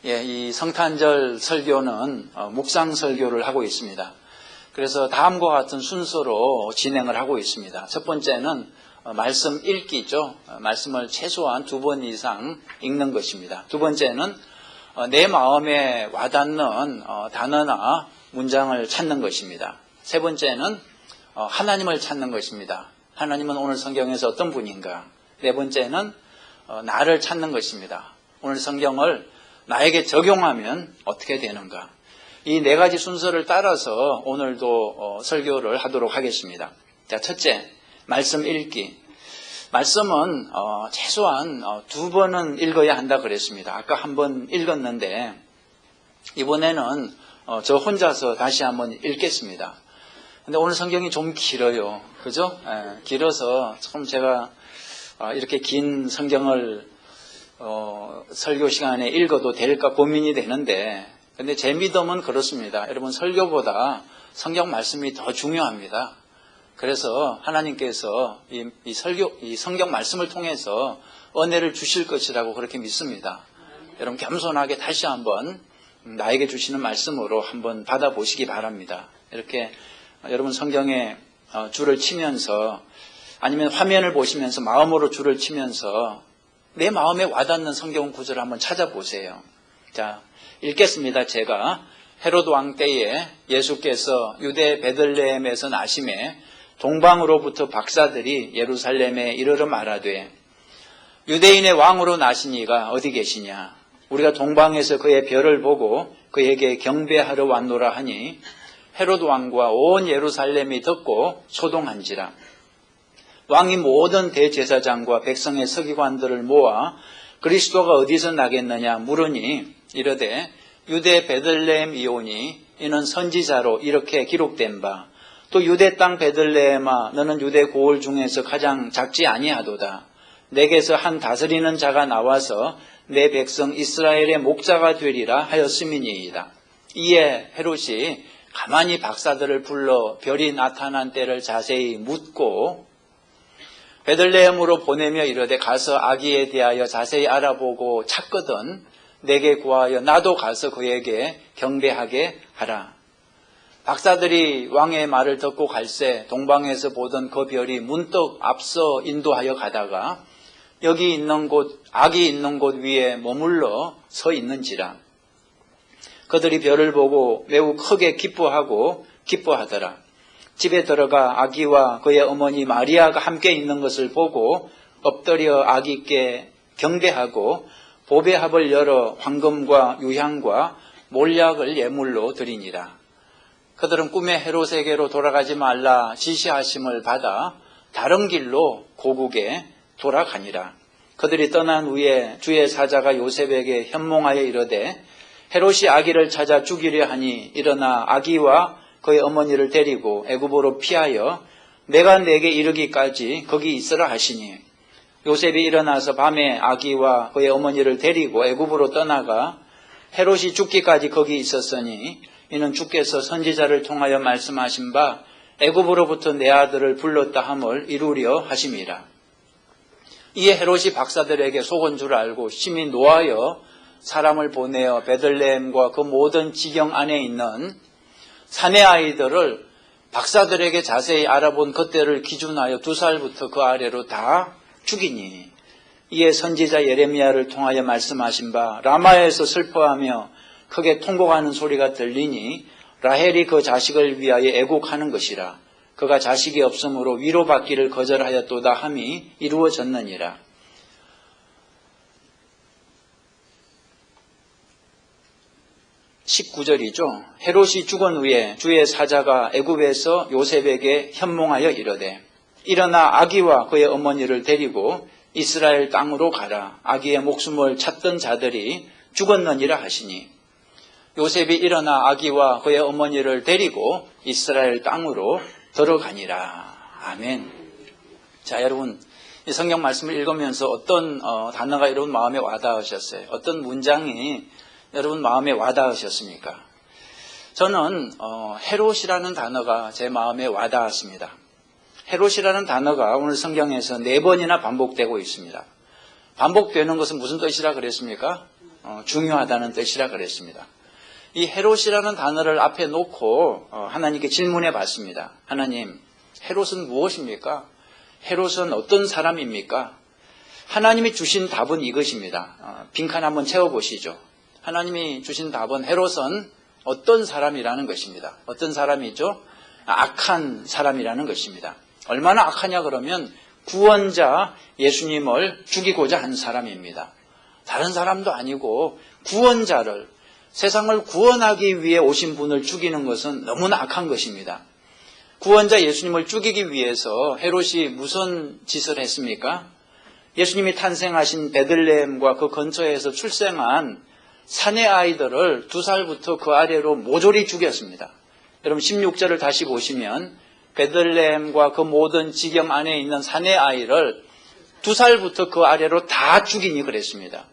이 성탄절 설교는 묵상 설교를 하고 있습니다. 그래서 다음과 같은 순서로 진행을 하고 있습니다. 첫 번째는 말씀 읽기죠. 말씀을 최소한 2번 이상 읽는 것입니다. 두 번째는 내 마음에 와닿는 단어나 문장을 찾는 것입니다. 세 번째는 하나님을 찾는 것입니다. 하나님은 오늘 성경에서 어떤 분인가? 네 번째는 나를 찾는 것입니다. 오늘 성경을 나에게 적용하면 어떻게 되는가? 이 네 가지 순서를 따라서 오늘도 설교를 하도록 하겠습니다. 자, 첫째, 말씀 읽기. 말씀은 최소한 2번은 읽어야 한다 그랬습니다. 아까 한 번 읽었는데 이번에는 저 혼자서 다시 한번 읽겠습니다. 근데 오늘 성경이 좀 길어요. 그죠? 길어서 참 제가 이렇게 긴 성경을 설교 시간에 읽어도 될까 고민이 되는데, 근데 제 믿음은 그렇습니다. 여러분, 설교보다 성경 말씀이 더 중요합니다. 그래서 하나님께서 이 성경 말씀을 통해서 은혜를 주실 것이라고 그렇게 믿습니다. 여러분, 겸손하게 다시 한번 나에게 주시는 말씀으로 한번 받아보시기 바랍니다. 이렇게 여러분 성경에 줄을 치면서 아니면 화면을 보시면서 마음으로 줄을 치면서 내 마음에 와닿는 성경 구절을 한번 찾아보세요. 자, 읽겠습니다. 제가 헤롯 왕 때에 예수께서 유대 베들레헴에서 나심에 동방으로부터 박사들이 예루살렘에 이르러 말하되 유대인의 왕으로 나신 이가 어디 계시냐? 우리가 동방에서 그의 별을 보고 그에게 경배하러 왔노라 하니 헤롯 왕과 온 예루살렘이 듣고 소동한지라. 왕이 모든 대제사장과 백성의 서기관들을 모아 그리스도가 어디서 나겠느냐 물으니 이르되 유대 베들레헴 이오니 이는 선지자로 이렇게 기록된 바 또 유대 땅 베들레헴아 너는 유대 고을 중에서 가장 작지 아니하도다. 내게서 한 다스리는 자가 나와서 내 백성 이스라엘의 목자가 되리라 하였음이니이다. 이에 헤롯이 가만히 박사들을 불러 별이 나타난 때를 자세히 묻고 베들레헴으로 보내며 이르되 가서 아기에 대하여 자세히 알아보고 찾거든 내게 구하여 나도 가서 그에게 경배하게 하라. 박사들이 왕의 말을 듣고 갈새 동방에서 보던 그 별이 문득 앞서 인도하여 가다가 여기 있는 곳, 아기 있는 곳 위에 머물러 서 있는지라. 그들이 별을 보고 매우 크게 기뻐하더라. 집에 들어가 아기와 그의 어머니 마리아가 함께 있는 것을 보고 엎드려 아기께 경배하고 보배합을 열어 황금과 유향과 몰약을 예물로 드리니라. 그들은 꿈에 헤롯에게로 돌아가지 말라 지시하심을 받아 다른 길로 고국에 돌아가니라. 그들이 떠난 후에 주의 사자가 요셉에게 현몽하여 이르되 헤롯이 아기를 찾아 죽이려 하니 일어나 아기와 그의 어머니를 데리고 애굽으로 피하여 내가 내게 이르기까지 거기 있으라 하시니 요셉이 일어나서 밤에 아기와 그의 어머니를 데리고 애굽으로 떠나가 헤롯이 죽기까지 거기 있었으니 이는 주께서 선지자를 통하여 말씀하신 바 애굽으로부터 내 아들을 불렀다 함을 이루려 하심이라. 이에 헤롯이 박사들에게 속은 줄 알고 심히 노하여 사람을 보내어 베들레헴과 그 모든 지경 안에 있는 사내 아이들을 박사들에게 자세히 알아본 그때를 기준하여 2살부터 그 아래로 다 죽이니 이에 선지자 예레미야를 통하여 말씀하신 바 라마에서 슬퍼하며 크게 통곡하는 소리가 들리니 라헬이 그 자식을 위하여 애곡하는 것이라. 그가 자식이 없으므로 위로받기를 거절하였도다 함이 이루어졌느니라. 19절이죠. 헤롯이 죽은 후에 주의 사자가 애굽에서 요셉에게 현몽하여 이르되 일어나 아기와 그의 어머니를 데리고 이스라엘 땅으로 가라. 아기의 목숨을 찾던 자들이 죽었느니라 하시니 요셉이 일어나 아기와 그의 어머니를 데리고 이스라엘 땅으로 들어가니라. 아멘. 자, 여러분, 이 성경 말씀을 읽으면서 어떤 단어가 여러분 마음에 와닿으셨어요? 어떤 문장이 여러분 마음에 와닿으셨습니까? 저는 헤롯이라는 단어가 제 마음에 와닿았습니다. 헤롯이라는 단어가 오늘 성경에서 4번이나 반복되고 있습니다. 반복되는 것은 무슨 뜻이라 그랬습니까? 중요하다는 뜻이라 그랬습니다. 이 헤롯이라는 단어를 앞에 놓고 하나님께 질문해 봤습니다. 하나님, 헤롯은 무엇입니까? 헤롯은 어떤 사람입니까? 하나님이 주신 답은 이것입니다. 빈칸 한번 채워보시죠. 하나님이 주신 답은 헤롯은 어떤 사람이라는 것입니다. 어떤 사람이죠? 악한 사람이라는 것입니다. 얼마나 악하냐 그러면 구원자 예수님을 죽이고자 한 사람입니다. 다른 사람도 아니고 구원자를, 세상을 구원하기 위해 오신 분을 죽이는 것은 너무나 악한 것입니다. 구원자 예수님을 죽이기 위해서 헤롯이 무슨 짓을 했습니까? 예수님이 탄생하신 베들레헴과 그 근처에서 출생한 사내 아이들을 2살부터 그 아래로 모조리 죽였습니다. 여러분 16절을 다시 보시면 베들레헴과 그 모든 지경 안에 있는 사내 아이를 2살부터 그 아래로 다 죽이니 그랬습니다.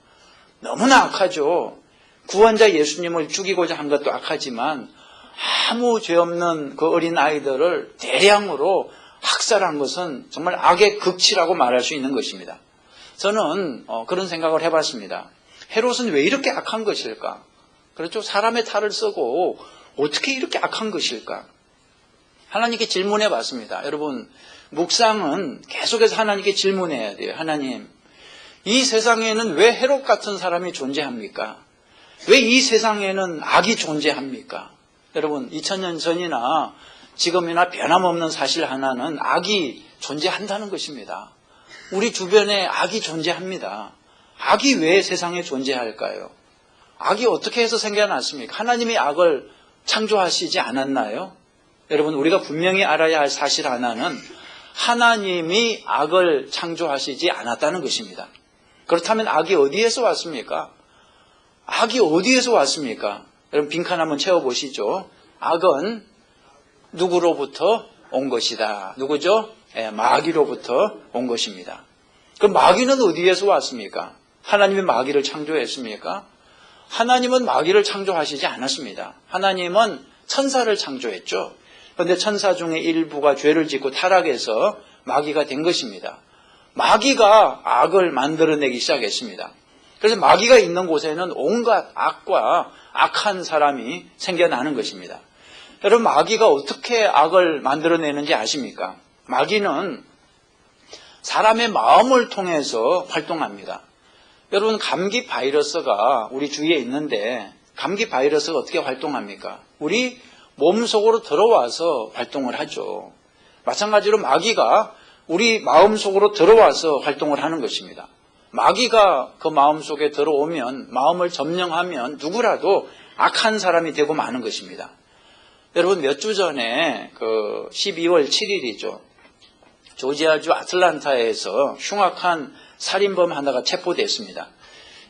너무나 악하죠. 구원자 예수님을 죽이고자 한 것도 악하지만 아무 죄 없는 그 어린 아이들을 대량으로 학살한 것은 정말 악의 극치라고 말할 수 있는 것입니다. 저는 그런 생각을 해봤습니다. 헤롯은 왜 이렇게 악한 것일까? 그렇죠? 사람의 탈을 쓰고 어떻게 이렇게 악한 것일까? 하나님께 질문해 봤습니다. 여러분, 묵상은 계속해서 하나님께 질문해야 돼요. 하나님, 이 세상에는 왜 헤롯 같은 사람이 존재합니까? 왜 이 세상에는 악이 존재합니까? 여러분, 2000년 전이나 지금이나 변함없는 사실 하나는 악이 존재한다는 것입니다. 우리 주변에 악이 존재합니다. 악이 왜 세상에 존재할까요? 악이 어떻게 해서 생겨났습니까? 하나님이 악을 창조하시지 않았나요? 여러분, 우리가 분명히 알아야 할 사실 하나는 하나님이 악을 창조하시지 않았다는 것입니다. 그렇다면 악이 어디에서 왔습니까? 악이 어디에서 왔습니까? 여러분 빈칸 한번 채워보시죠. 악은 누구로부터 온 것이다. 누구죠? 마귀로부터 온 것입니다. 그럼 마귀는 어디에서 왔습니까? 하나님이 마귀를 창조했습니까? 하나님은 마귀를 창조하시지 않았습니다. 하나님은 천사를 창조했죠. 그런데 천사 중에 일부가 죄를 짓고 타락해서 마귀가 된 것입니다. 마귀가 악을 만들어내기 시작했습니다. 그래서 마귀가 있는 곳에는 온갖 악과 악한 사람이 생겨나는 것입니다. 여러분, 마귀가 어떻게 악을 만들어내는지 아십니까? 마귀는 사람의 마음을 통해서 활동합니다. 여러분, 감기 바이러스가 우리 주위에 있는데 감기 바이러스가 어떻게 활동합니까? 우리 몸속으로 들어와서 활동을 하죠. 마찬가지로 마귀가 우리 마음속으로 들어와서 활동을 하는 것입니다. 마귀가 그 마음속에 들어오면, 마음을 점령하면 누구라도 악한 사람이 되고 마는 것입니다. 여러분, 몇 주 전에 12월 7일이죠. 조지아주 아틀란타에서 흉악한 살인범 하나가 체포됐습니다.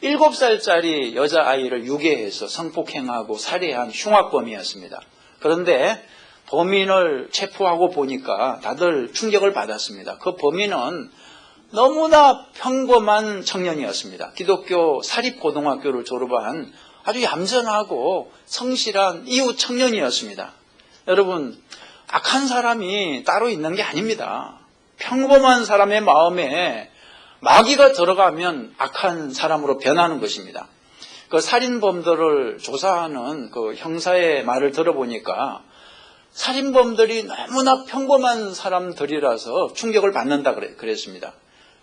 7살짜리 여자아이를 유괴해서 성폭행하고 살해한 흉악범이었습니다. 그런데 범인을 체포하고 보니까 다들 충격을 받았습니다. 그 범인은 너무나 평범한 청년이었습니다. 기독교 사립고등학교를 졸업한 아주 얌전하고 성실한 이웃 청년이었습니다. 여러분, 악한 사람이 따로 있는 게 아닙니다. 평범한 사람의 마음에 마귀가 들어가면 악한 사람으로 변하는 것입니다. 그 살인범들을 조사하는 그 형사의 말을 들어보니까 살인범들이 너무나 평범한 사람들이라서 충격을 받는다 그랬습니다.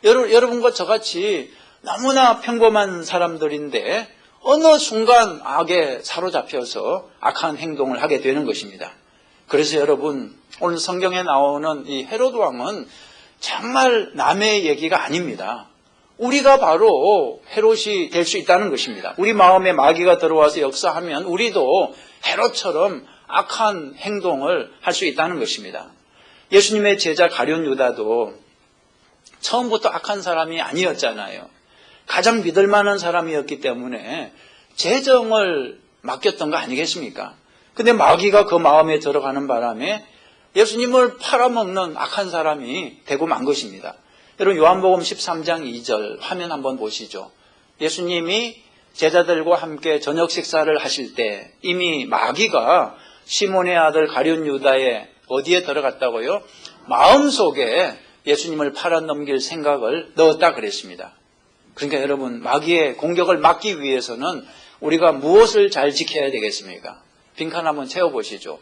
여러분과 저같이 너무나 평범한 사람들인데 어느 순간 악에 사로잡혀서 악한 행동을 하게 되는 것입니다. 그래서 여러분, 오늘 성경에 나오는 이 헤롯 왕은 정말 남의 얘기가 아닙니다. 우리가 바로 헤롯이 될 수 있다는 것입니다. 우리 마음에 마귀가 들어와서 역사하면 우리도 헤롯처럼 악한 행동을 할 수 있다는 것입니다. 예수님의 제자 가룟 유다도 처음부터 악한 사람이 아니었잖아요. 가장 믿을 만한 사람이었기 때문에 재정을 맡겼던 거 아니겠습니까? 근데 마귀가 그 마음에 들어가는 바람에 예수님을 팔아먹는 악한 사람이 되고 만 것입니다. 여러분, 요한복음 13장 2절 화면 한번 보시죠. 예수님이 제자들과 함께 저녁 식사를 하실 때 이미 마귀가 시몬의 아들 가룟 유다의 어디에 그러니까 여러분, 마귀의 공격을 막기 위해서는 우리가 무엇을 잘 지켜야 되겠습니까? 빈칸 한번 채워보시죠.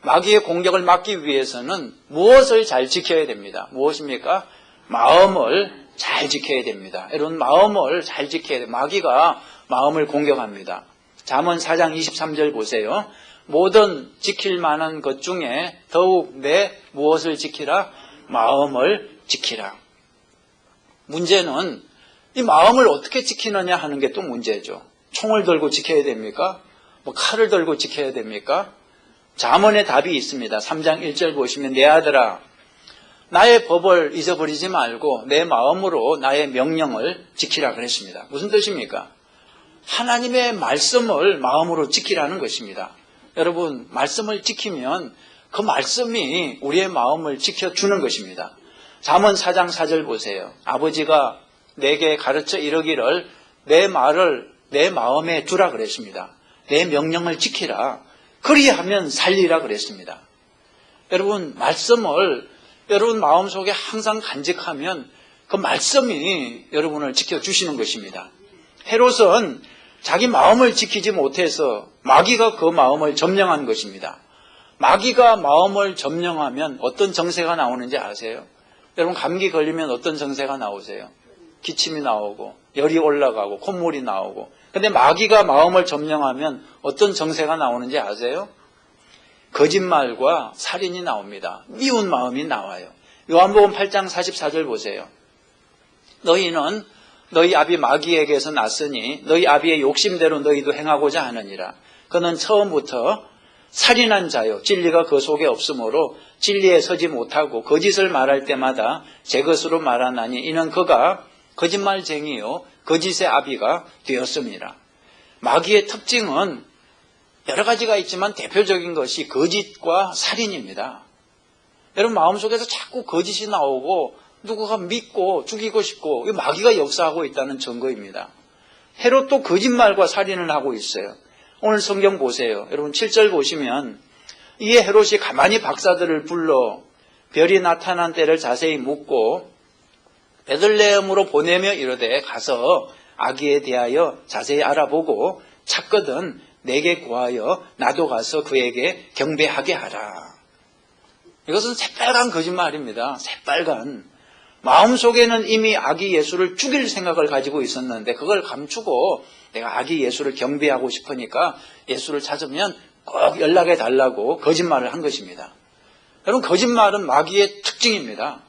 마귀의 공격을 막기 위해서는 무엇을 잘 지켜야 됩니다. 무엇입니까? 마음을 잘 지켜야 됩니다. 여러분, 마음을 잘 지켜야 돼요. 마귀가 마음을 공격합니다. 잠언 4장 23절 보세요. 모든 지킬 만한 것 중에 더욱 내 무엇을 지키라? 마음을 지키라. 문제는 이 마음을 어떻게 지키느냐 하는 게 또 문제죠. 총을 들고 지켜야 됩니까? 뭐 칼을 들고 지켜야 됩니까? 잠언의 답이 있습니다. 3장 1절 보시면 내 아들아 나의 법을 잊어버리지 말고 내 마음으로 나의 명령을 지키라 그랬습니다. 무슨 뜻입니까? 하나님의 말씀을 마음으로 지키라는 것입니다. 여러분, 말씀을 지키면 그 말씀이 우리의 마음을 지켜주는 것입니다. 잠언 4장 4절 보세요. 아버지가 내게 가르쳐 이르기를 내 말을 내 마음에 두라 그랬습니다. 내 명령을 지키라. 그리하면 살리라 그랬습니다. 여러분, 말씀을 여러분 마음속에 항상 간직하면 그 말씀이 여러분을 지켜주시는 것입니다. 헤롯은 자기 마음을 지키지 못해서 마귀가 그 마음을 점령한 것입니다. 마귀가 마음을 점령하면 어떤 정세가 나오는지 아세요? 여러분, 감기 걸리면 어떤 정세가 나오세요? 기침이 나오고 열이 올라가고 콧물이 나오고. 근데 마귀가 마음을 점령하면 어떤 정세가 나오는지 아세요? 거짓말과 살인이 나옵니다. 미운 마음이 나와요. 요한복음 8장 44절 보세요. 너희는 너희 아비 마귀에게서 났으니 너희 아비의 욕심대로 너희도 행하고자 하느니라. 그는 처음부터 살인한 자요 진리가 그 속에 없으므로 진리에 서지 못하고 거짓을 말할 때마다 제 것으로 말하나니 이는 그가 거짓말쟁이요 거짓의 아비가 되었습니다. 마귀의 특징은 여러 가지가 있지만 대표적인 것이 거짓과 살인입니다. 여러분, 마음속에서 자꾸 거짓이 나오고 누구가 믿고 죽이고 싶고 마귀가 역사하고 있다는 증거입니다. 헤롯도 거짓말과 살인을 하고 있어요. 오늘 성경 보세요. 여러분 7절 보시면 이에 헤롯이 가만히 박사들을 불러 별이 나타난 때를 자세히 묻고 베들레헴으로 보내며 이르되 가서 아기에 대하여 자세히 알아보고 찾거든 내게 구하여 나도 가서 그에게 경배하게 하라. 이것은 새빨간 거짓말입니다. 새빨간. 마음속에는 이미 아기 예수를 죽일 생각을 가지고 있었는데 그걸 감추고 내가 아기 예수를 경배하고 싶으니까 예수를 찾으면 꼭 연락해 달라고 거짓말을 한 것입니다. 여러분, 거짓말은 마귀의 특징입니다.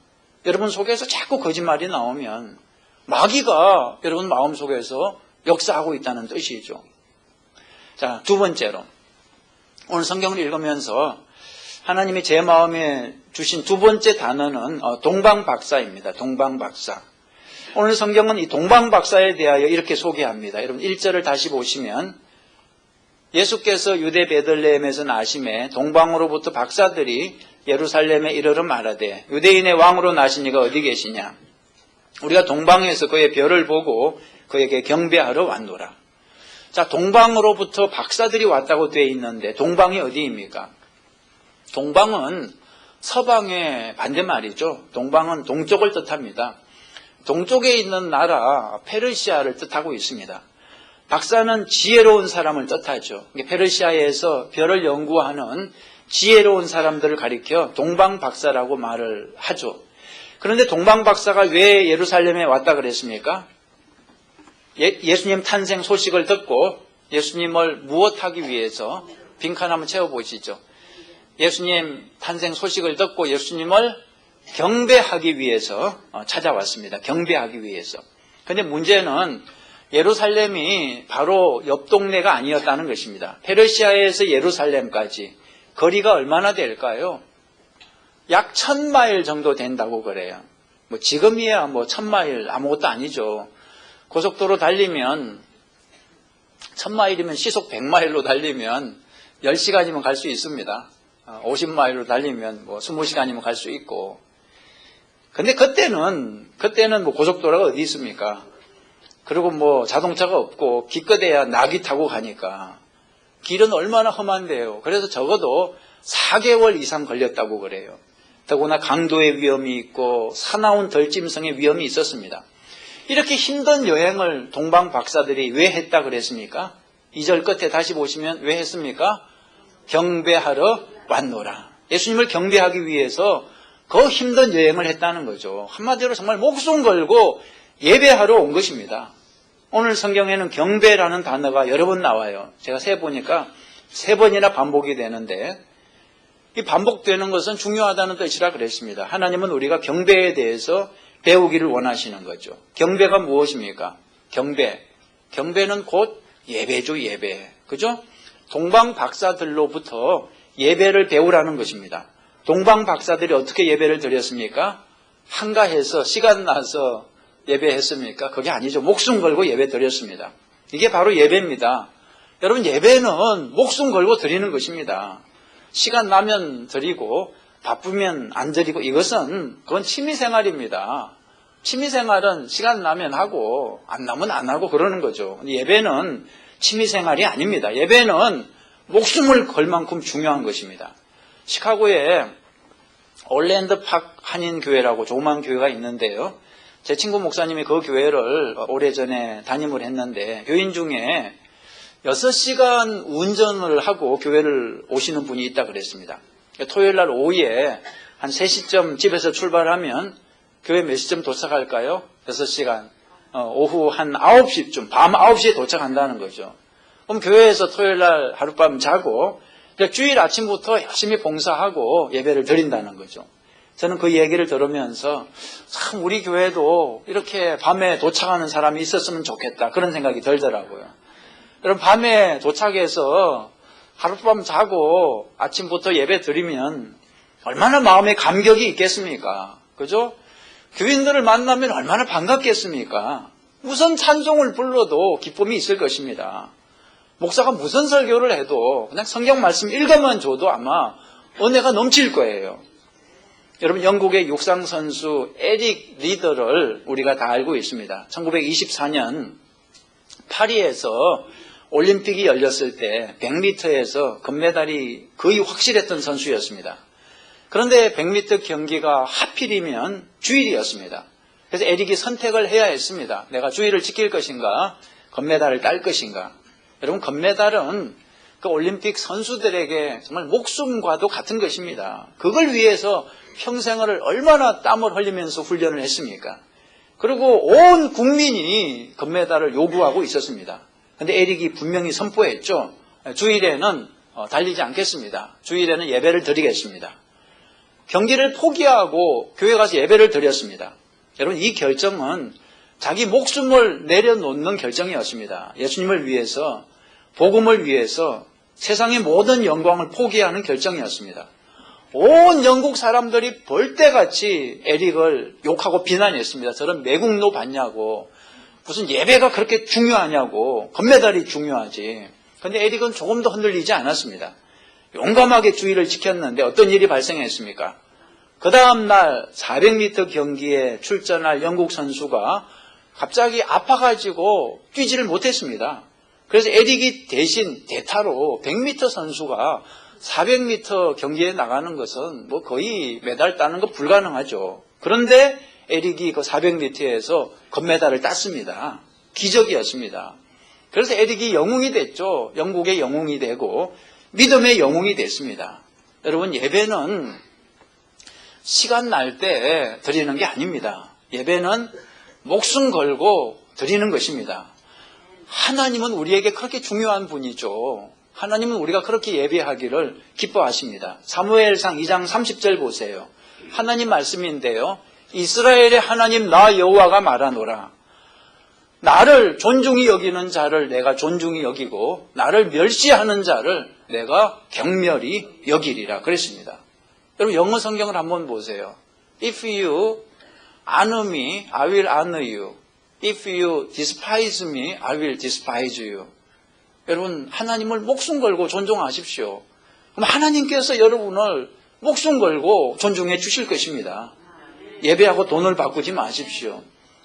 여러분 속에서 자꾸 거짓말이 나오면 마귀가 여러분 마음속에서 역사하고 있다는 뜻이죠. 자, 두 번째로 오늘 성경을 읽으면서 하나님이 제 마음에 주신 두 번째 단어는 동방박사입니다. 동방박사. 오늘 성경은 이 동방박사에 대하여 이렇게 소개합니다. 여러분 1절을 다시 보시면 예수께서 유대 베들레헴에서 나심에 동방으로부터 박사들이 예루살렘에 이르러 말하되 유대인의 왕으로 나신 이가 어디 계시냐? 우리가 동방에서 그의 별을 보고 그에게 경배하러 왔노라. 자, 동방으로부터 박사들이 왔다고 되어 있는데 동방이 어디입니까? 동방은 서방의 반대말이죠. 동방은 동쪽을 뜻합니다. 동쪽에 있는 나라 페르시아를 뜻하고 있습니다. 박사는 지혜로운 사람을 뜻하죠. 페르시아에서 별을 연구하는 지혜로운 사람들을 가리켜 동방박사라고 말을 하죠. 그런데 동방박사가 왜 예루살렘에 왔다 그랬습니까? 예수님 탄생 소식을 듣고 예수님을 무엇하기 위해서 빈칸 한번 채워보시죠. 예수님 탄생 소식을 듣고 예수님을 경배하기 위해서 찾아왔습니다. 경배하기 위해서. 그런데 문제는 예루살렘이 바로 옆 동네가 아니었다는 것입니다. 페르시아에서 예루살렘까지 거리가 얼마나 될까요? 약 1000마일 정도 된다고 그래요. 뭐 지금이야 뭐 1000마일 아무것도 아니죠. 고속도로 달리면 1000마일이면 시속 100마일로 달리면 10시간이면 갈 수 있습니다. 50마일로 달리면 뭐 20시간이면 갈 수 있고. 근데 그때는 뭐 고속도로가 어디 있습니까? 그리고 뭐 자동차가 없고 기껏해야 나귀 타고 가니까 길은 얼마나 험한데요. 그래서 적어도 4개월 이상 걸렸다고 그래요. 더구나 강도의 위험이 있고 사나운 덜짐승의 위험이 있었습니다. 이렇게 힘든 여행을 동방 박사들이 왜 했다 그랬습니까? 2절 끝에 다시 보시면 왜 했습니까? 경배하러 왔노라. 예수님을 경배하기 위해서 그 힘든 여행을 했다는 거죠. 한마디로 정말 목숨 걸고 예배하러 온 것입니다. 오늘 성경에는 경배라는 단어가 여러 번 나와요. 제가 세보니까 3번이나 반복이 되는데 이 반복되는 것은 중요하다는 뜻이라 그랬습니다. 하나님은 우리가 경배에 대해서 배우기를 원하시는 거죠. 경배가 무엇입니까? 경배는 곧 예배죠, 예배. 그죠? 동방 박사들로부터 예배를 배우라는 것입니다. 동방 박사들이 어떻게 예배를 드렸습니까? 한가해서 시간 나서 예배했습니까? 그게 아니죠. 목숨 걸고 예배 드렸습니다. 이게 바로 예배입니다. 여러분, 예배는 목숨 걸고 드리는 것입니다. 시간 나면 드리고 바쁘면 안 드리고 그건 취미생활입니다. 취미생활은 시간 나면 하고 안 나면 안 하고 그러는 거죠. 예배는 취미생활이 아닙니다. 예배는 목숨을 걸 만큼 중요한 것입니다. 시카고에 올랜드 팍 한인교회라고 조그만 교회가 있는데요. 제 친구 목사님이 그 교회를 오래전에 담임을 했는데 교인 중에 6시간 운전을 하고 교회를 오시는 분이 있다 그랬습니다. 토요일 날 오후에 한 3시쯤 집에서 출발하면 교회 몇 시쯤 도착할까요? 6시간. 오후 한 9시쯤, 밤 9시에 도착한다는 거죠. 그럼 교회에서 토요일 날 하룻밤 자고 주일 아침부터 열심히 봉사하고 예배를 드린다는 거죠. 저는 그 얘기를 들으면서 참 우리 교회도 이렇게 밤에 도착하는 사람이 있었으면 좋겠다 그런 생각이 들더라고요. 여러분, 밤에 도착해서 하룻밤 자고 아침부터 예배 드리면 얼마나 마음에 감격이 있겠습니까? 그죠? 교인들을 만나면 얼마나 반갑겠습니까? 무슨 찬송을 불러도 기쁨이 있을 것입니다. 목사가 무슨 설교를 해도 그냥 성경 말씀 읽어만 줘도 아마 은혜가 넘칠 거예요. 여러분, 영국의 육상선수 에릭 리더를 우리가 다 알고 있습니다. 1924년 파리에서 올림픽이 열렸을 때 100m에서 금메달이 거의 확실했던 선수였습니다. 그런데 100m 경기가 하필이면 주일이었습니다. 그래서 에릭이 선택을 해야 했습니다. 내가 주일을 지킬 것인가, 금메달을 딸 것인가. 여러분, 금메달은 그 올림픽 선수들에게 정말 목숨과도 같은 것입니다. 그걸 위해서 평생을 얼마나 땀을 흘리면서 훈련을 했습니까? 그리고 온 국민이 금메달을 요구하고 있었습니다. 그런데 에릭이 분명히 선포했죠. 주일에는 달리지 않겠습니다. 주일에는 예배를 드리겠습니다. 경기를 포기하고 교회 가서 예배를 드렸습니다. 여러분, 이 결정은 자기 목숨을 내려놓는 결정이었습니다. 예수님을 위해서, 복음을 위해서 세상의 모든 영광을 포기하는 결정이었습니다. 온 영국 사람들이 벌떼같이 에릭을 욕하고 비난했습니다. 저런 매국노 받냐고, 무슨 예배가 그렇게 중요하냐고, 금메달이 중요하지. 그런데 에릭은 조금도 흔들리지 않았습니다. 용감하게 주의를 지켰는데 어떤 일이 발생했습니까? 그 다음날 400m 경기에 출전할 영국 선수가 갑자기 아파가지고 뛰지를 못했습니다. 그래서 에릭이 대신 대타로 100m 선수가 400m 경기에 나가는 것은 뭐 거의 메달 따는 거 불가능하죠. 그런데 에릭이 그 400m에서 금메달을 땄습니다. 기적이었습니다. 그래서 에릭이 영웅이 됐죠. 영국의 영웅이 되고 믿음의 영웅이 됐습니다. 여러분, 예배는 시간 날 때 드리는 게 아닙니다. 예배는 목숨 걸고 드리는 것입니다. 하나님은 우리에게 그렇게 중요한 분이죠. 하나님은 우리가 그렇게 예배하기를 기뻐하십니다. 사무엘상 2장 30절 보세요. 하나님 말씀인데요. 이스라엘의 하나님 나 여호와가 말하노라. 나를 존중히 여기는 자를 내가 존중히 여기고 나를 멸시하는 자를 내가 경멸히 여기리라 그랬습니다. 여러분, 영어 성경을 한번 보세요. If you honor me, I will honor you. If you despise me, I will despise you. 여러분, 하나님을 목숨 걸고 존중하십시오. 그럼 하나님께서 여러분을 목숨 걸고 존중해 주실 것입니다. 예배하고 돈을 바꾸지 마십시오.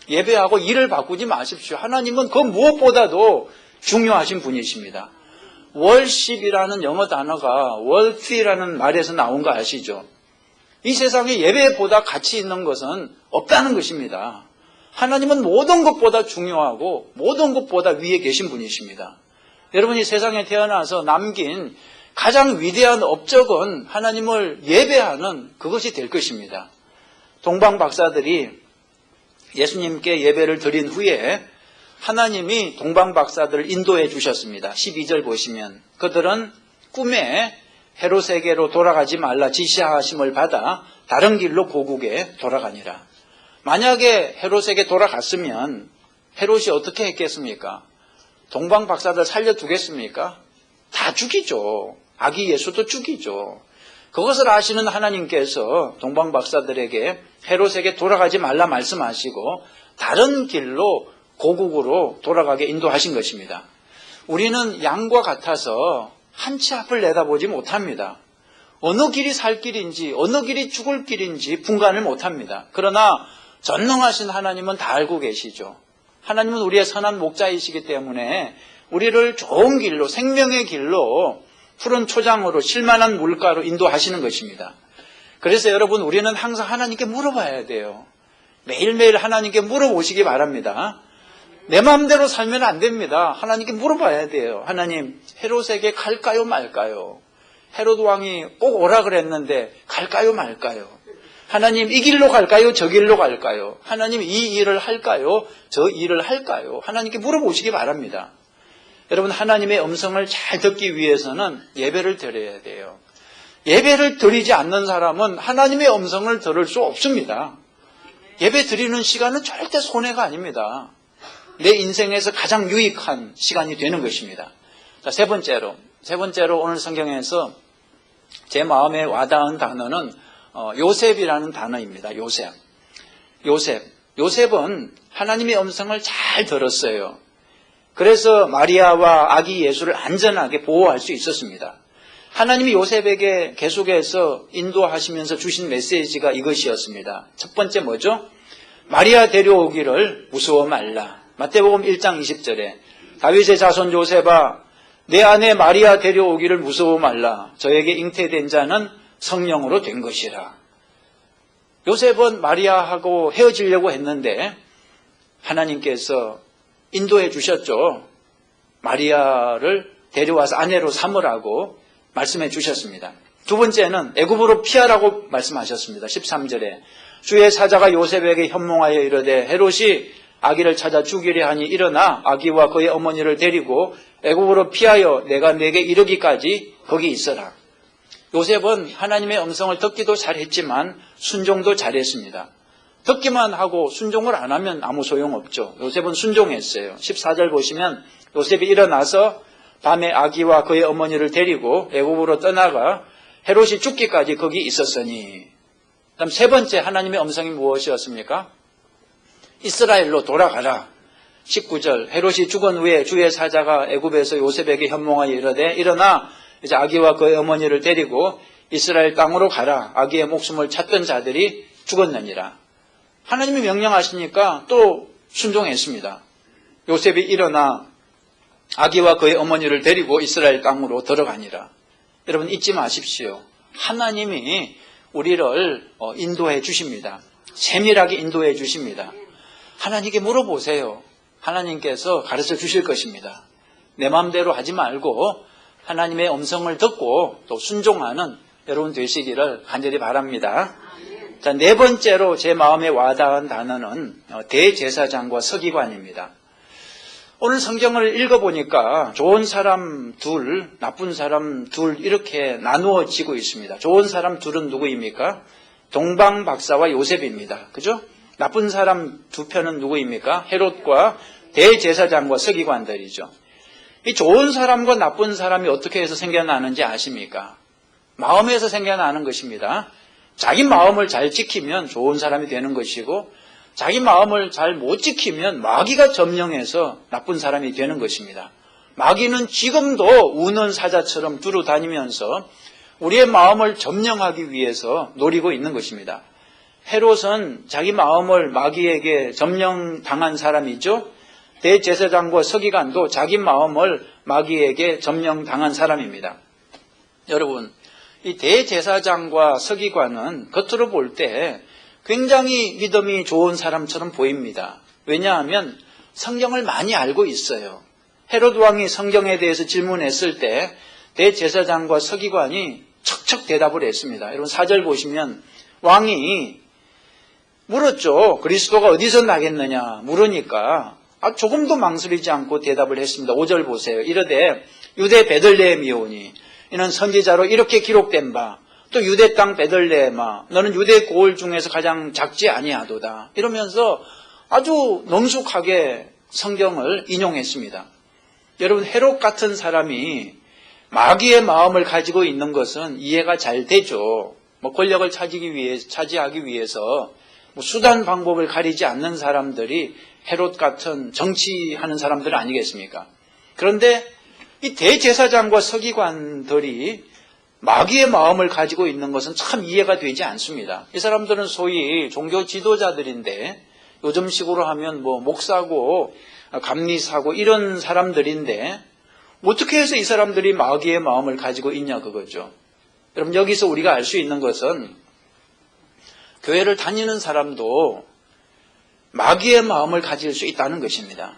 예배하고 일을 바꾸지 마십시오. 하나님은 그 무엇보다도 중요하신 분이십니다. worship이라는 영어 단어가 worthy라는 말에서 나온 거 아시죠? 이 세상에 예배보다 가치 있는 것은 없다는 것입니다. 하나님은 모든 것보다 중요하고 모든 것보다 위에 계신 분이십니다. 여러분이 세상에 태어나서 남긴 가장 위대한 업적은 하나님을 예배하는 그것이 될 것입니다. 동방 박사들이 예수님께 예배를 드린 후에 하나님이 동방 박사들을 인도해 주셨습니다. 12절 보시면 그들은 꿈에 헤롯에게로 돌아가지 말라 지시하심을 받아 다른 길로 고국에 돌아가니라. 만약에 헤롯에게 돌아갔으면 헤롯이 어떻게 했겠습니까? 동방 박사들 살려두겠습니까? 다 죽이죠. 아기 예수도 죽이죠. 그것을 아시는 하나님께서 동방 박사들에게 헤롯에게 돌아가지 말라 말씀하시고 다른 길로 고국으로 돌아가게 인도하신 것입니다. 우리는 양과 같아서 한 치 앞을 내다보지 못합니다. 어느 길이 살 길인지 어느 길이 죽을 길인지 분간을 못합니다. 그러나 전능하신 하나님은 다 알고 계시죠. 하나님은 우리의 선한 목자이시기 때문에 우리를 좋은 길로 생명의 길로 푸른 초장으로 쉴만한 물가로 인도하시는 것입니다. 그래서 여러분 우리는 항상 하나님께 물어봐야 돼요. 매일매일 하나님께 물어보시기 바랍니다. 내 마음대로 살면 안 됩니다. 하나님께 물어봐야 돼요. 하나님, 헤롯에게 갈까요 말까요? 헤롯 왕이 꼭 오라 그랬는데 갈까요 말까요? 하나님, 이 길로 갈까요? 저 길로 갈까요? 하나님, 이 일을 할까요? 저 일을 할까요? 하나님께 물어보시기 바랍니다. 여러분, 하나님의 음성을 잘 듣기 위해서는 예배를 드려야 돼요. 예배를 드리지 않는 사람은 하나님의 음성을 들을 수 없습니다. 예배 드리는 시간은 절대 손해가 아닙니다. 내 인생에서 가장 유익한 시간이 되는 것입니다. 자, 세 번째로 오늘 성경에서 제 마음에 와닿은 단어는 요셉이라는 단어입니다. 요셉은 하나님의 음성을 잘 들었어요. 그래서 마리아와 아기 예수를 안전하게 보호할 수 있었습니다. 하나님이 요셉에게 계속해서 인도하시면서 주신 메시지가 이것이었습니다. 첫 번째 뭐죠? 마리아 데려오기를 무서워 말라. 마태복음 1장 20절에 다윗의 자손 요셉아 내 아내 마리아 데려오기를 무서워 말라. 저에게 잉태된 자는 성령으로 된 것이라. 요셉은 마리아하고 헤어지려고 했는데 하나님께서 인도해 주셨죠. 마리아를 데려와서 아내로 삼으라고 말씀해 주셨습니다. 두 번째는 애굽으로 피하라고 말씀하셨습니다. 13절에 주의 사자가 요셉에게 현몽하여 이르되 헤롯이 아기를 찾아 죽이려 하니 일어나 아기와 그의 어머니를 데리고 애굽으로 피하여 내가 내게 이르기까지 거기 있어라. 요셉은 하나님의 음성을 듣기도 잘했지만 순종도 잘했습니다. 듣기만 하고 순종을 안 하면 아무 소용없죠. 요셉은 순종했어요. 14절 보시면 요셉이 일어나서 밤에 아기와 그의 어머니를 데리고 애굽으로 떠나가 헤롯이 죽기까지 거기 있었으니. 그다음 세 번째 하나님의 음성이 무엇이었습니까? 이스라엘로 돌아가라. 19절 헤롯이 죽은 후에 주의 사자가 애굽에서 요셉에게 현몽하여 이르되 일어나 이제 아기와 그의 어머니를 데리고 이스라엘 땅으로 가라. 아기의 목숨을 찾던 자들이 죽었느니라. 하나님이 명령하시니까 또 순종했습니다. 요셉이 일어나 아기와 그의 어머니를 데리고 이스라엘 땅으로 들어가니라. 여러분 잊지 마십시오. 하나님이 우리를 인도해 주십니다. 세밀하게 인도해 주십니다. 하나님께 물어보세요. 하나님께서 가르쳐 주실 것입니다. 내 마음대로 하지 말고 하나님의 음성을 듣고 또 순종하는 여러분 되시기를 간절히 바랍니다. 자, 네 번째로 제 마음에 와닿은 단어는 대제사장과 서기관입니다. 오늘 성경을 읽어보니까 좋은 사람 둘, 나쁜 사람 둘 이렇게 나누어지고 있습니다. 좋은 사람 둘은 누구입니까? 동방 박사와 요셉입니다. 그죠? 나쁜 사람 두 편은 누구입니까? 헤롯과 대제사장과 서기관들이죠. 이 좋은 사람과 나쁜 사람이 어떻게 해서 생겨나는지 아십니까? 마음에서 생겨나는 것입니다. 자기 마음을 잘 지키면 좋은 사람이 되는 것이고 자기 마음을 잘 못 지키면 마귀가 점령해서 나쁜 사람이 되는 것입니다. 마귀는 지금도 우는 사자처럼 두루 다니면서 우리의 마음을 점령하기 위해서 노리고 있는 것입니다. 헤롯은 자기 마음을 마귀에게 점령당한 사람이죠. 대제사장과 서기관도 자기 마음을 마귀에게 점령당한 사람입니다. 여러분, 이 대제사장과 서기관은 겉으로 볼 때 굉장히 믿음이 좋은 사람처럼 보입니다. 왜냐하면 성경을 많이 알고 있어요. 헤롯 왕이 성경에 대해서 질문했을 때 대제사장과 서기관이 척척 대답을 했습니다. 여러분 4절 보시면 왕이 물었죠. 그리스도가 어디서 나겠느냐 물으니까 조금도 망설이지 않고 대답을 했습니다. 5절 보세요. 이르되 유대 베들레헴이오니 이는 선지자로 이렇게 기록된 바 또 유대 땅 베들레헴아 너는 유대 고을 중에서 가장 작지 아니하도다. 이러면서 아주 능숙하게 성경을 인용했습니다. 여러분 헤롯 같은 사람이 마귀의 마음을 가지고 있는 것은 이해가 잘 되죠. 권력을 차지하기 위해서 수단 방법을 가리지 않는 사람들이 헤롯 같은 정치하는 사람들 아니겠습니까? 그런데 이 대제사장과 서기관들이 마귀의 마음을 가지고 있는 것은 참 이해가 되지 않습니다. 이 사람들은 소위 종교 지도자들인데 요즘식으로 하면 목사고 감리사고 이런 사람들인데 어떻게 해서 이 사람들이 마귀의 마음을 가지고 있냐 그거죠. 여러분 여기서 우리가 알 수 있는 것은 교회를 다니는 사람도 마귀의 마음을 가질 수 있다는 것입니다.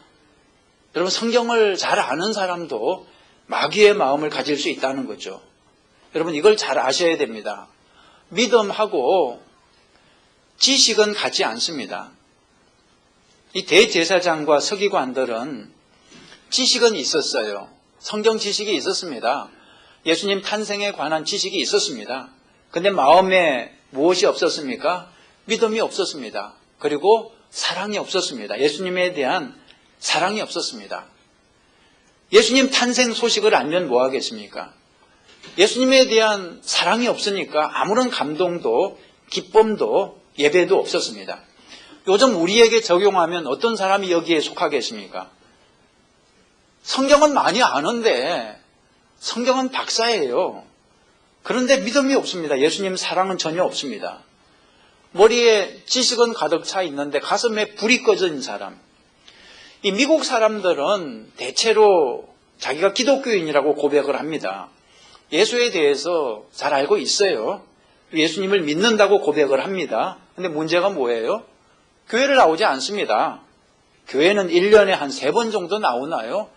여러분 성경을 잘 아는 사람도 마귀의 마음을 가질 수 있다는 거죠. 여러분 이걸 잘 아셔야 됩니다. 믿음하고 지식은 같지 않습니다. 이 대제사장과 서기관들은 지식은 있었어요. 성경 지식이 있었습니다. 예수님 탄생에 관한 지식이 있었습니다. 그런데 마음에 무엇이 없었습니까? 믿음이 없었습니다. 그리고 사랑이 없었습니다. 예수님에 대한 사랑이 없었습니다. 예수님 탄생 소식을 알면 뭐 하겠습니까? 예수님에 대한 사랑이 없으니까 아무런 감동도 기쁨도 예배도 없었습니다. 요즘 우리에게 적용하면 어떤 사람이 여기에 속하겠습니까? 성경은 많이 아는데 성경은 박사예요. 그런데 믿음이 없습니다. 예수님 사랑은 전혀 없습니다. 머리에 지식은 가득 차 있는데 가슴에 불이 꺼진 사람. 이 미국 사람들은 대체로 자기가 기독교인이라고 고백을 합니다. 예수에 대해서 잘 알고 있어요. 예수님을 믿는다고 고백을 합니다. 근데 문제가 뭐예요? 교회를 나오지 않습니다. 교회는 1년에 한 3번 정도 나오나요?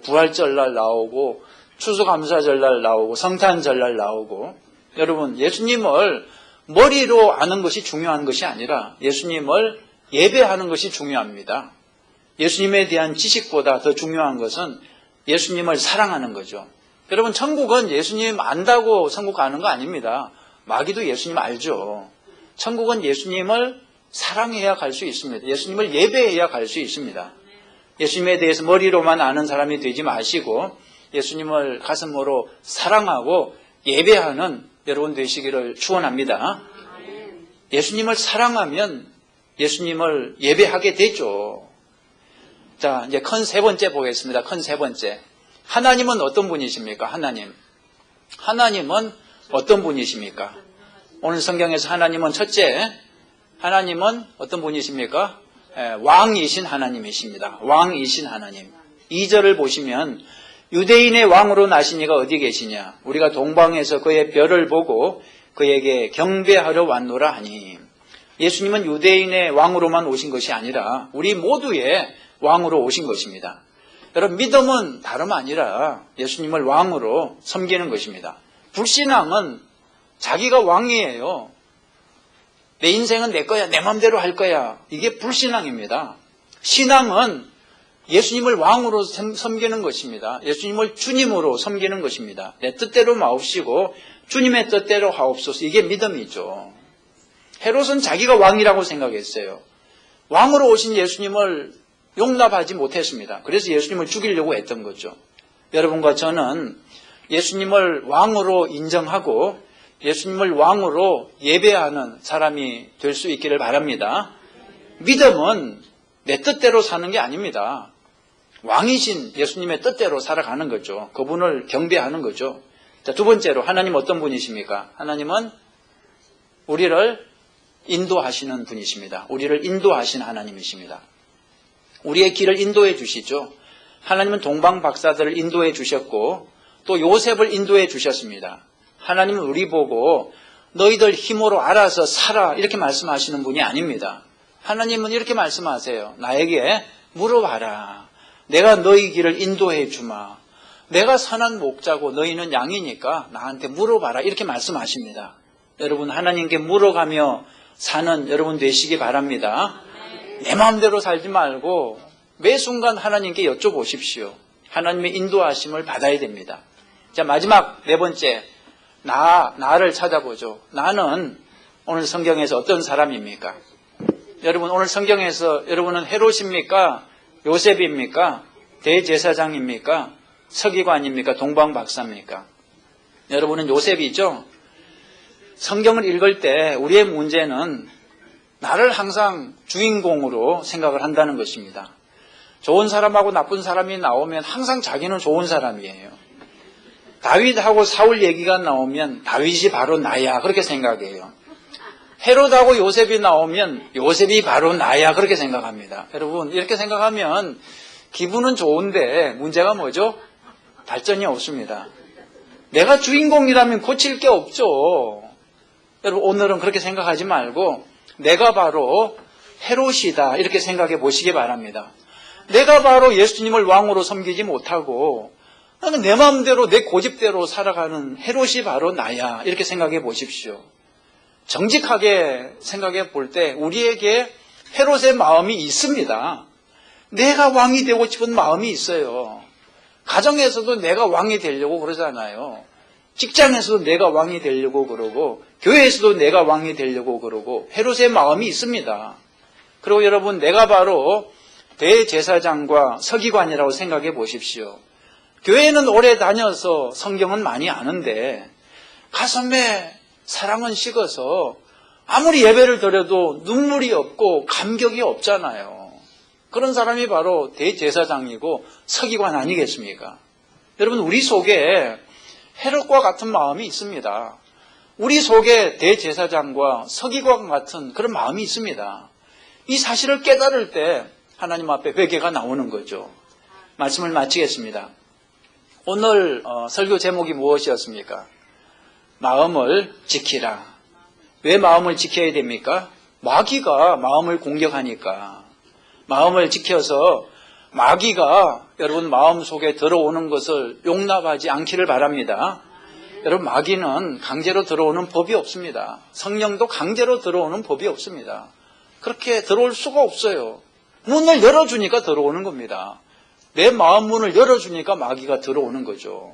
부활절날 나오고 추수감사절날 나오고 성탄절날 나오고. 여러분 예수님을 머리로 아는 것이 중요한 것이 아니라 예수님을 예배하는 것이 중요합니다. 예수님에 대한 지식보다 더 중요한 것은 예수님을 사랑하는 거죠. 여러분 천국은 예수님 안다고 천국 가는 거 아닙니다. 마귀도 예수님 알죠. 천국은 예수님을 사랑해야 갈 수 있습니다. 예수님을 예배해야 갈 수 있습니다. 예수님에 대해서 머리로만 아는 사람이 되지 마시고 예수님을 가슴으로 사랑하고 예배하는 여러분 되시기를 축원합니다. 예수님을 사랑하면 예수님을 예배하게 되죠. 자, 이제 큰 세 번째 보겠습니다. 큰 세 번째. 하나님은 어떤 분이십니까? 하나님은 어떤 분이십니까? 오늘 성경에서 하나님은 첫째, 하나님은 어떤 분이십니까? 왕이신 하나님이십니다. 왕이신 하나님. 2절을 보시면 유대인의 왕으로 나신 이가 어디 계시냐? 우리가 동방에서 그의 별을 보고 그에게 경배하러 왔노라 하니. 예수님은 유대인의 왕으로만 오신 것이 아니라 우리 모두의 왕으로 오신 것입니다. 여러분 믿음은 다름 아니라 예수님을 왕으로 섬기는 것입니다. 불신앙은 자기가 왕이에요. 내 인생은 내 거야. 내 마음대로 할 거야. 이게 불신앙입니다. 신앙은 예수님을 왕으로 섬기는 것입니다. 예수님을 주님으로 섬기는 것입니다. 내 뜻대로 마옵시고 주님의 뜻대로 하옵소서. 이게 믿음이죠. 헤롯은 자기가 왕이라고 생각했어요. 왕으로 오신 예수님을 용납하지 못했습니다. 그래서 예수님을 죽이려고 했던 거죠. 여러분과 저는 예수님을 왕으로 인정하고 예수님을 왕으로 예배하는 사람이 될 수 있기를 바랍니다. 믿음은 내 뜻대로 사는 게 아닙니다. 왕이신 예수님의 뜻대로 살아가는 거죠. 그분을 경배하는 거죠. 자, 두 번째로 하나님 어떤 분이십니까? 하나님은 우리를 인도하시는 분이십니다. 우리를 인도하신 하나님이십니다. 우리의 길을 인도해 주시죠. 하나님은 동방 박사들을 인도해 주셨고 또 요셉을 인도해 주셨습니다. 하나님은 우리 보고 너희들 힘으로 알아서 살아 이렇게 말씀하시는 분이 아닙니다. 하나님은 이렇게 말씀하세요. 나에게 물어봐라. 내가 너희 길을 인도해 주마. 내가 선한 목자고 너희는 양이니까 나한테 물어봐라. 이렇게 말씀하십니다. 여러분, 하나님께 물어가며 사는 여러분 되시기 바랍니다. 내 마음대로 살지 말고 매 순간 하나님께 여쭤보십시오. 하나님의 인도하심을 받아야 됩니다. 자, 마지막 네 번째, 나를 찾아보죠. 나는 오늘 성경에서 어떤 사람입니까? 여러분, 오늘 성경에서 여러분은 헤롯입니까? 요셉입니까? 대제사장입니까? 서기관입니까? 동방박사입니까? 여러분은 요셉이죠? 성경을 읽을 때 우리의 문제는 나를 항상 주인공으로 생각을 한다는 것입니다. 좋은 사람하고 나쁜 사람이 나오면 항상 자기는 좋은 사람이에요. 다윗하고 사울 얘기가 나오면 다윗이 바로 나야, 그렇게 생각해요. 헤롯하고 요셉이 나오면 요셉이 바로 나야, 그렇게 생각합니다. 여러분, 이렇게 생각하면 기분은 좋은데 문제가 뭐죠? 발전이 없습니다. 내가 주인공이라면 고칠 게 없죠. 여러분, 오늘은 그렇게 생각하지 말고 내가 바로 헤롯이다, 이렇게 생각해 보시기 바랍니다. 내가 바로 예수님을 왕으로 섬기지 못하고 내 마음대로 내 고집대로 살아가는 헤롯이 바로 나야, 이렇게 생각해 보십시오. 정직하게 생각해 볼 때 우리에게 헤롯의 마음이 있습니다. 내가 왕이 되고 싶은 마음이 있어요. 가정에서도 내가 왕이 되려고 그러잖아요. 직장에서도 내가 왕이 되려고 그러고 교회에서도 내가 왕이 되려고 그러고 헤롯의 마음이 있습니다. 그리고 여러분, 내가 바로 대제사장과 서기관이라고 생각해 보십시오. 교회는 오래 다녀서 성경은 많이 아는데 가슴에 사랑은 식어서 아무리 예배를 드려도 눈물이 없고 감격이 없잖아요. 그런 사람이 바로 대제사장이고 서기관 아니겠습니까? 여러분, 우리 속에 헤롯과 같은 마음이 있습니다. 우리 속에 대제사장과 서기관 같은 그런 마음이 있습니다. 이 사실을 깨달을 때 하나님 앞에 회개가 나오는 거죠. 말씀을 마치겠습니다. 오늘 설교 제목이 무엇이었습니까? 마음을 지키라. 왜 마음을 지켜야 됩니까? 마귀가 마음을 공격하니까. 마음을 지켜서 마귀가 여러분 마음 속에 들어오는 것을 용납하지 않기를 바랍니다. 여러분, 마귀는 강제로 들어오는 법이 없습니다. 성령도 강제로 들어오는 법이 없습니다. 그렇게 들어올 수가 없어요. 문을 열어주니까 들어오는 겁니다. 내 마음 문을 열어주니까 마귀가 들어오는 거죠.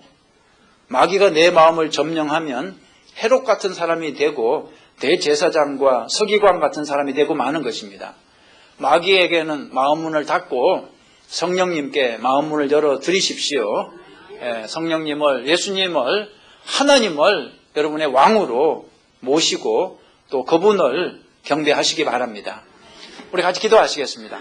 마귀가 내 마음을 점령하면 헤롯 같은 사람이 되고 대제사장과 서기관 같은 사람이 되고 마는 것입니다. 마귀에게는 마음 문을 닫고 성령님께 마음 문을 열어드리십시오. 성령님을, 예수님을, 하나님을 여러분의 왕으로 모시고 또 그분을 경배하시기 바랍니다. 우리 같이 기도하시겠습니다.